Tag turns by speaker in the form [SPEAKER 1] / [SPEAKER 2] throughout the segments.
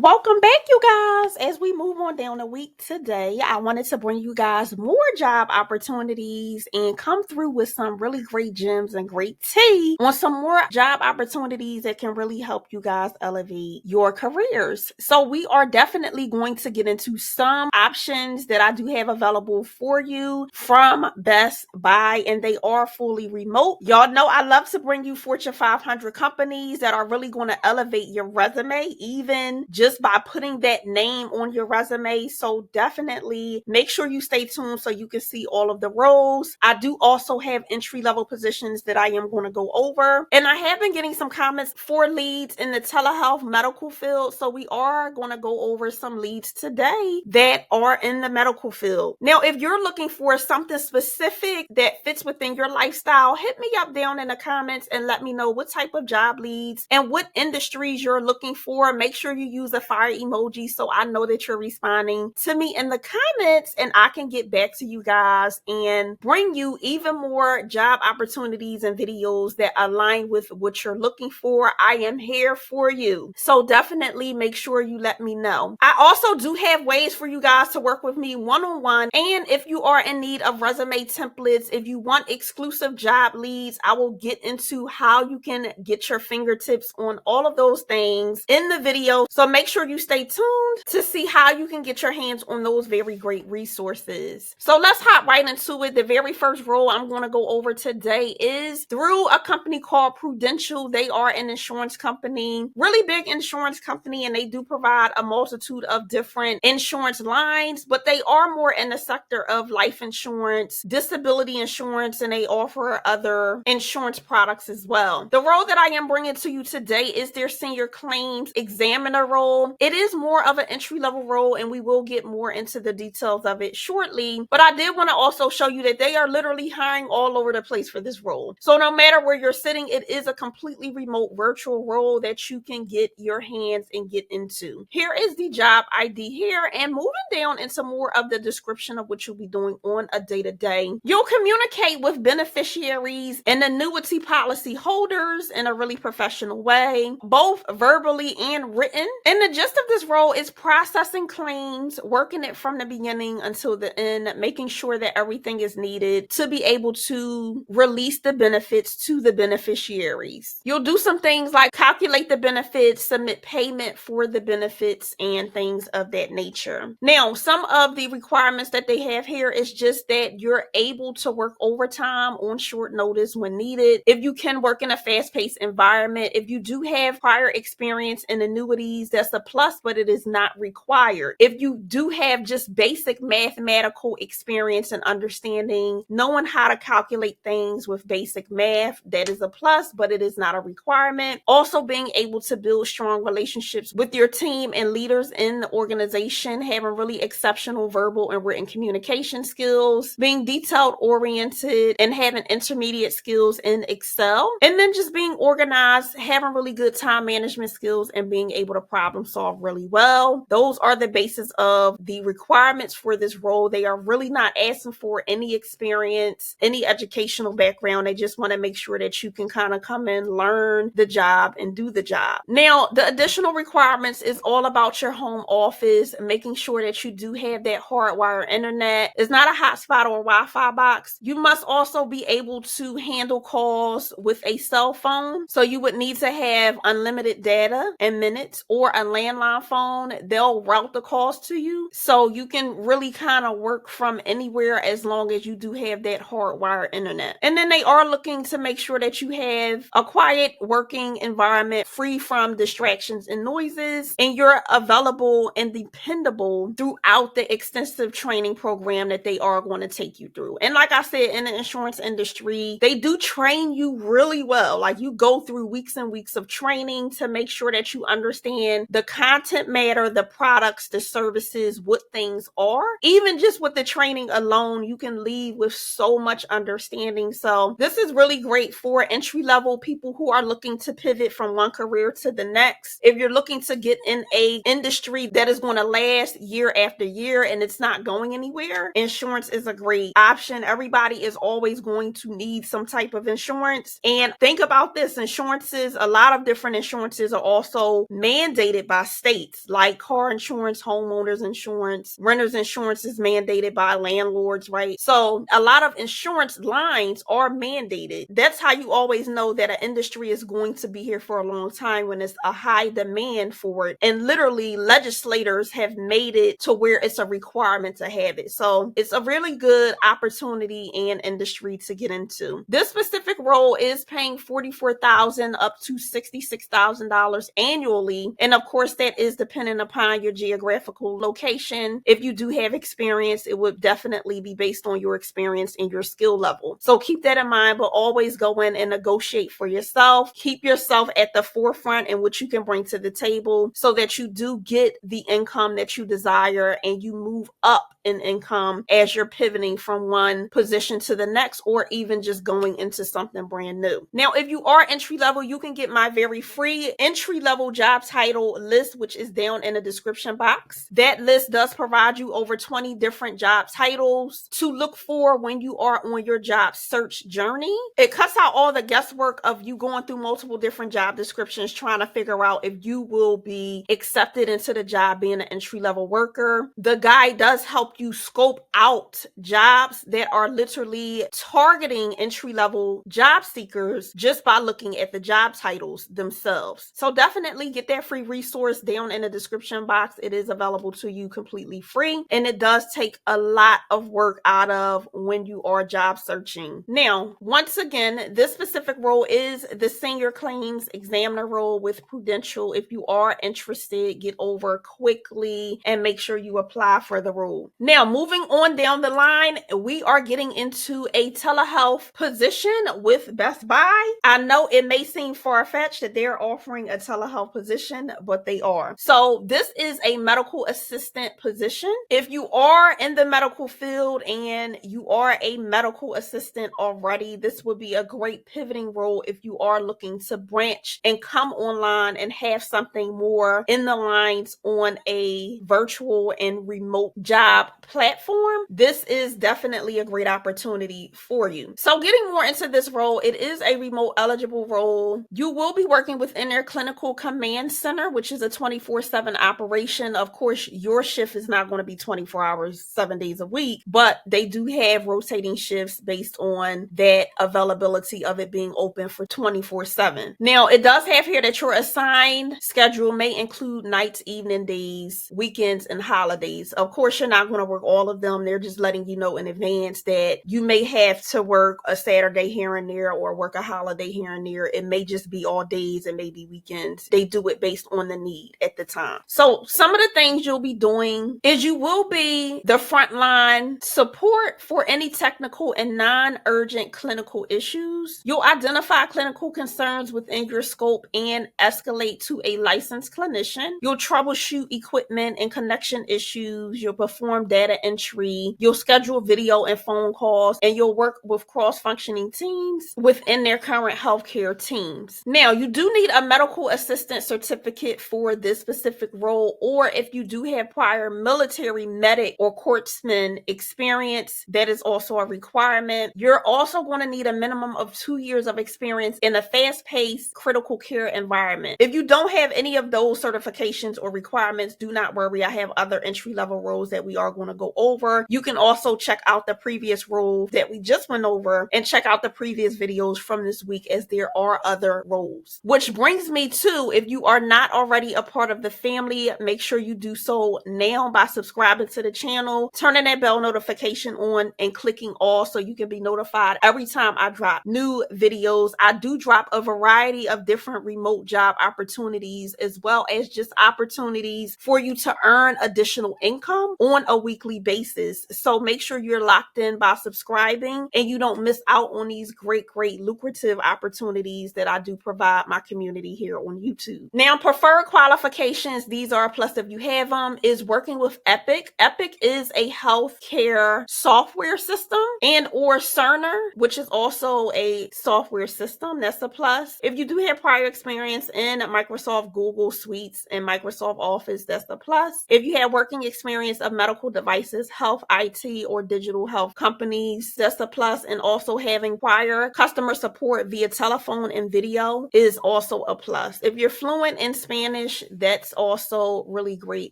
[SPEAKER 1] Welcome back, you guys. As we move on down the week today, I wanted to bring you guys more job opportunities and come through with some really great gems and great tea on some more job opportunities that can really help you guys elevate your careers. So we are definitely going to get into some options that I do have available for you from Best Buy, and they are fully remote. Y'all know I love to bring you Fortune 500 companies that are really going to elevate your resume, even just by putting that name on your resume. So definitely make sure you stay tuned so you can see all of the roles. I do also have entry-level positions that I am going to go over. And I have been getting some comments for leads in the telehealth medical field. So we are going to go over some leads today that are in the medical field. Now, if you're looking for something specific that fits within your lifestyle, hit me up down in the comments and let me know what type of job leads and what industries you're looking for. Make sure you use a fire emoji so I know that you're responding to me in the comments, and I can get back to you guys and bring you even more job opportunities and videos that align with what you're looking for. I am here for you. So definitely make sure you let me know. I also do have ways for you guys to work with me one-on-one. And if you are in need of resume templates, if you want exclusive job leads, I will get into how you can get your fingertips on all of those things in the video. So make sure you stay tuned to see how you can get your hands on those very great resources. So let's hop right into it. The very first role I'm going to go over today is through a company called Prudential. They are an insurance company, really big insurance company, and they do provide a multitude of different insurance lines, but they are more in the sector of life insurance, disability insurance, and they offer other insurance products as well. The role that I am bringing to you today is their senior claims examiner role. It is more of an entry-level role, and we will get more into the details of it shortly, but I did want to also show you that they are literally hiring all over the place for this role. So no matter where you're sitting, it is a completely remote virtual role that you can get your hands and get into. Here is the job ID here, and moving down into more of the description of what you'll be doing on a day-to-day. You'll communicate with beneficiaries and annuity policy holders in a really professional way, both verbally and written. And the gist of this role is processing claims, working it from the beginning until the end, making sure that everything is needed to be able to release the benefits to the beneficiaries. You'll do some things like calculate the benefits, submit payment for the benefits, and things of that nature. Now, some of the requirements that they have here is just that you're able to work overtime on short notice when needed. If you can work in a fast-paced environment, if you do have prior experience in annuities, that's a plus, but it is not required. If you do have just basic mathematical experience and understanding, knowing how to calculate things with basic math, that is a plus, but it is not a requirement. Also, being able to build strong relationships with your team and leaders in the organization, having really exceptional verbal and written communication skills, being detailed oriented, and having intermediate skills in Excel, and then just being organized, having really good time management skills, and being able to problem solve really well. Those are the basis of the requirements for this role. They are really not asking for any experience, any educational background. They just want to make sure that you can kind of come in, learn the job, and do the job. Now, the additional requirements is all about your home office, making sure that you do have that hardwired internet. It's not a hotspot or a Wi-Fi box. You must also be able to handle calls with a cell phone. So you would need to have unlimited data and minutes or a landline phone. They'll route the calls to you. So you can really kind of work from anywhere as long as you do have that hardwired internet. And then they are looking to make sure that you have a quiet working environment free from distractions and noises, and you're available and dependable throughout the extensive training program that they are going to take you through. And like I said, in the insurance industry, they do train you really well. Like, you go through weeks and weeks of training to make sure that you understand the content matter, the products, the services, what things are. Even just with the training alone, you can leave with so much understanding. So this is really great for entry-level people who are looking to pivot from one career to the next. If you're looking to get in a industry that is going to last year after year and it's not going anywhere, insurance is a great option. Everybody is always going to need some type of insurance. And think about this, insurances, a lot of different insurances are also mandated by state. states, like car insurance, homeowners insurance, renters insurance is mandated by landlords, right? So a lot of insurance lines are mandated. That's how you always know that an industry is going to be here for a long time, when it's a high demand for it. And literally legislators have made it to where it's a requirement to have it. So it's a really good opportunity and industry to get into. This specific role is paying $44,000 up to $66,000 annually. And of course, that is dependent upon your geographical location. If you do have experience, it would definitely be based on your experience and your skill level. So keep that in mind, but always go in and negotiate for yourself. Keep yourself at the forefront in what you can bring to the table, so that you do get the income that you desire and you move up in income as you're pivoting from one position to the next, or even just going into something brand new. Now, if you are entry level, you can get my very free entry level job title list, which is down in the description box. That list does provide you over 20 different job titles to look for when you are on your job search journey. It cuts out all the guesswork of you going through multiple different job descriptions trying to figure out if you will be accepted into the job being an entry level worker. The guide does help you scope out jobs that are literally targeting entry level job seekers just by looking at the job titles themselves. So definitely get that free resource down in the description box. It is available to you completely free, and it does take a lot of work out of when you are job searching. Now, once again, this specific role is the senior claims examiner role with Prudential. If you are interested, get over quickly and make sure you apply for the role. Now, moving on down the line, we are getting into a telehealth position with Best Buy. I know it may seem far-fetched that they're offering a telehealth position, but they are. So this is a medical assistant position. If you are in the medical field and you are a medical assistant already, this would be a great pivoting role if you are looking to branch and come online and have something more in the lines on a virtual and remote job platform. This is definitely a great opportunity for you. So getting more into this role, it is a remote eligible role. You will be working within their clinical command center, which is a 24/7 operation. Of course, your shift is not going to be 24 hours, 7 days a week, but they do have rotating shifts based on that availability of it being open for 24/7. Now, it does have here that your assigned schedule may include nights, evening, days, weekends, and holidays. Of course, you're not going to work all of them. They're just letting you know in advance that you may have to work a Saturday here and there or work a holiday here and there. It may just be all days and maybe weekends. They do it based on the need at the time. So some of the things you'll be doing is you will be the frontline support for any technical and non-urgent clinical issues. You'll identify clinical concerns within your scope and escalate to a licensed clinician. You'll troubleshoot equipment and connection issues. You'll perform data entry. You'll schedule video and phone calls, and you'll work with cross-functioning teams within their current healthcare teams. Now, you do need a medical assistant certificate for this specific role, or if you do have prior military medic or corpsman experience, that is also a requirement. You're also going to need a minimum of 2 years of experience in a fast-paced critical care environment. If you don't have any of those certifications or requirements, do not worry. I have other entry-level roles that we are going to go over. You can also check out the previous role that we just went over and check out the previous videos from this week, as there are other roles. Which brings me to, if you are not already a part of the family, make sure you do so now by subscribing to the channel, turning that bell notification on, and clicking all so you can be notified every time I drop new videos. I do drop a variety of different remote job opportunities, as well as just opportunities for you to earn additional income on a weekly basis. So make sure you're locked in by subscribing and you don't miss out on these great lucrative opportunities that I do provide my community here on YouTube. Now, preferred qualifications, these are a plus if you have them, is working with Epic. Epic is a healthcare software system, and or Cerner, which is also a software system. That's a plus. If you do have prior experience in Microsoft Google Suites and Microsoft Office, that's the plus. If you have working experience of medical devices, health, IT, or digital health companies, that's a plus. And also having prior customer support via telephone and video is also a plus. If you're fluent in Spanish, that that's also really great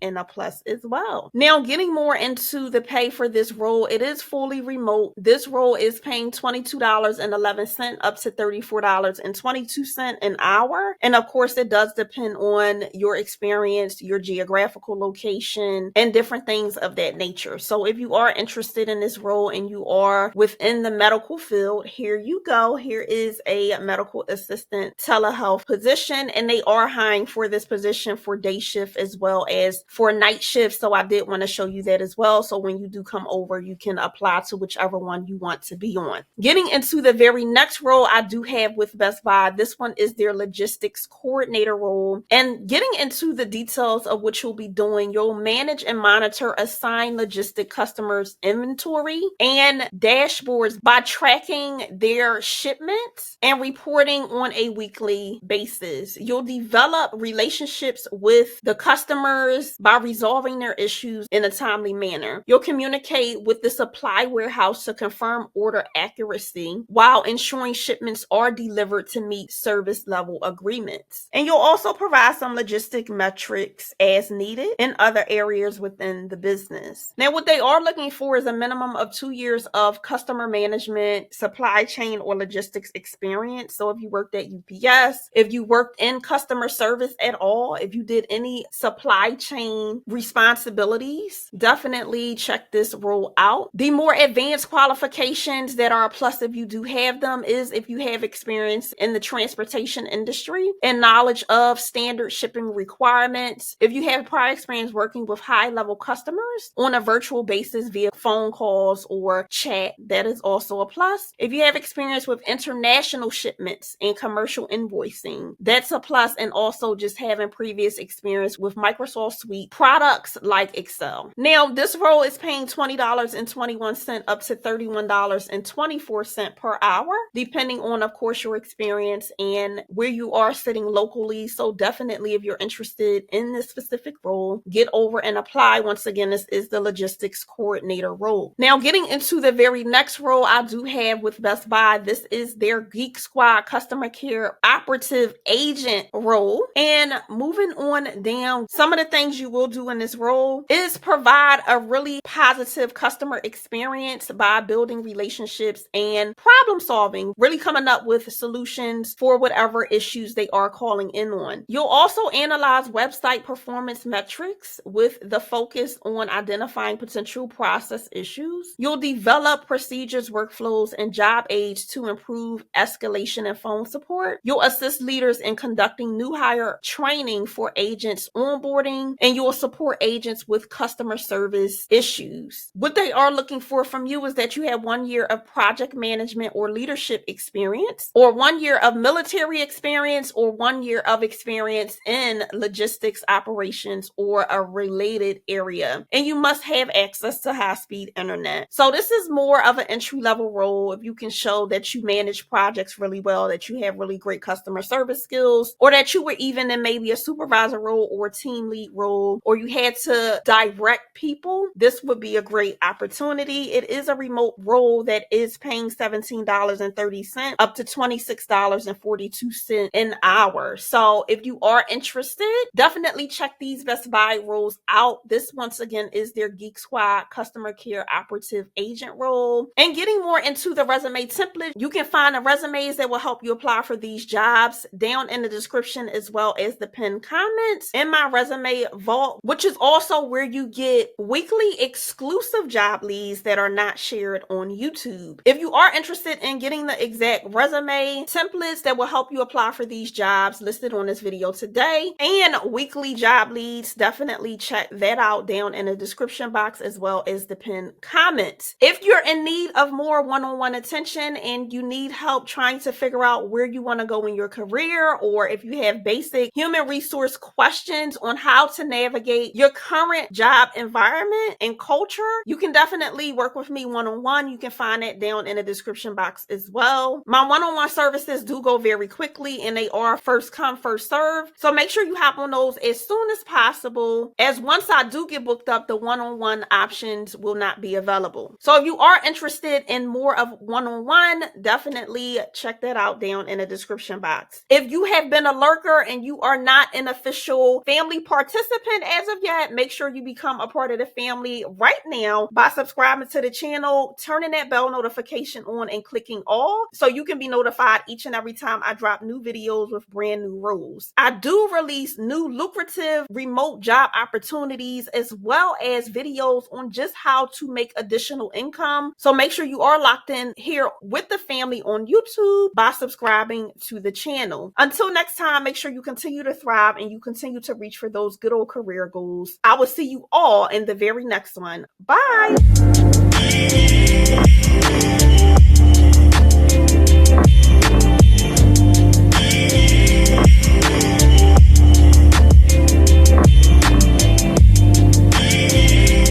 [SPEAKER 1] and a plus as well. Now, getting more into the pay for this role, it is fully remote. This role is paying $22.11 up to $34.22 an hour. And of course, it does depend on your experience, your geographical location, and different things of that nature. So if you are interested in this role and you are within the medical field, here you go. Here is a medical assistant telehealth position, and they are hiring for this position for day shift as well as for night shift. So I did want to show you that as well. So when you do come over, you can apply to whichever one you want to be on. Getting into the very next role I do have with Best Buy, this one is their logistics coordinator role. And getting into the details of what you'll be doing, you'll manage and monitor assigned logistic customers' inventory and dashboards by tracking their shipments and reporting on a weekly basis. You'll develop relationships with the customers by resolving their issues in a timely manner. You'll communicate with the supply warehouse to confirm order accuracy while ensuring shipments are delivered to meet service level agreements. And you'll also provide some logistic metrics as needed in other areas within the business. Now, what they are looking for is a minimum of 2 years of customer management, supply chain, or logistics experience. So if you worked at UPS, if you worked in customer service at all, if you did any supply chain responsibilities, definitely check this role out. The more advanced qualifications that are a plus if you do have them is if you have experience in the transportation industry and knowledge of standard shipping requirements. If you have prior experience working with high-level customers on a virtual basis via phone calls or chat, that is also a plus. If you have experience with international shipments and commercial invoicing, that's a plus. And also just having previous experience with Microsoft Suite products like Excel. Now, this role is paying $20.21 up to $31.24 per hour, depending on, of course, your experience and where you are sitting locally. So definitely, if you're interested in this specific role, get over and apply. Once again, this is the logistics coordinator role. Now, getting into the very next role I do have with Best Buy, this is their Geek Squad customer care operative agent role. And moving on down, some of the things you will do in this role is provide a really positive customer experience by building relationships and problem solving, really coming up with solutions for whatever issues they are calling in on. You'll also analyze website performance metrics with the focus on identifying potential process issues. You'll develop procedures, workflows, and job aids to improve escalation and phone support. You'll assist leaders in conducting new hire training for agents onboarding, and you'll support agents with customer service issues. What they are looking for from you is that you have 1 year of project management or leadership experience, or 1 year of military experience, or 1 year of experience in logistics operations or a related area. And you must have access to high-speed internet. So this is more of an entry-level role. If you can show that you manage projects really well, that you have really great customer service skills, or that you were even in maybe a supervisor role or team lead role, or you had to direct people, this would be a great opportunity. It is a remote role that is paying $17.30 up to $26.42 an hour. So if you are interested, definitely check these Best Buy roles out. This, once again, is their Geek Squad customer care operative agent role. And getting more into the resume template, you can find the resumes that will help you apply for these jobs down in the description, as well as the pinned comments in my resume vault, which is also where you get weekly exclusive job leads that are not shared on YouTube. If you are interested in getting the exact resume templates that will help you apply for these jobs listed on this video today and weekly job leads, definitely check that out down in the description box as well as the pinned comments. If you're in need of more one-on-one attention and you need help trying to figure out where you want to go in your career, or if you have basic human resource questions on how to navigate your current job environment and culture, you can definitely work with me one-on-one. You can find it down in the description box as well. My one-on-one services do go very quickly and they are first come, first serve. So make sure you hop on those as soon as possible, as once I do get booked up, the one-on-one options will not be available. So if you are interested in more of one-on-one, definitely check that out down in the description box. If you have been a lurker and you are not in a official family participant as of yet, make sure you become a part of the family right now by subscribing to the channel, turning that bell notification on, and clicking all so you can be notified each and every time I drop new videos with brand new rules. I do release new lucrative remote job opportunities as well as videos on just how to make additional income. So make sure you are locked in here with the family on YouTube by subscribing to the channel. Until next time, make sure you continue to thrive and you continue to reach for those good old career goals. I will see you all in the very next one. Bye.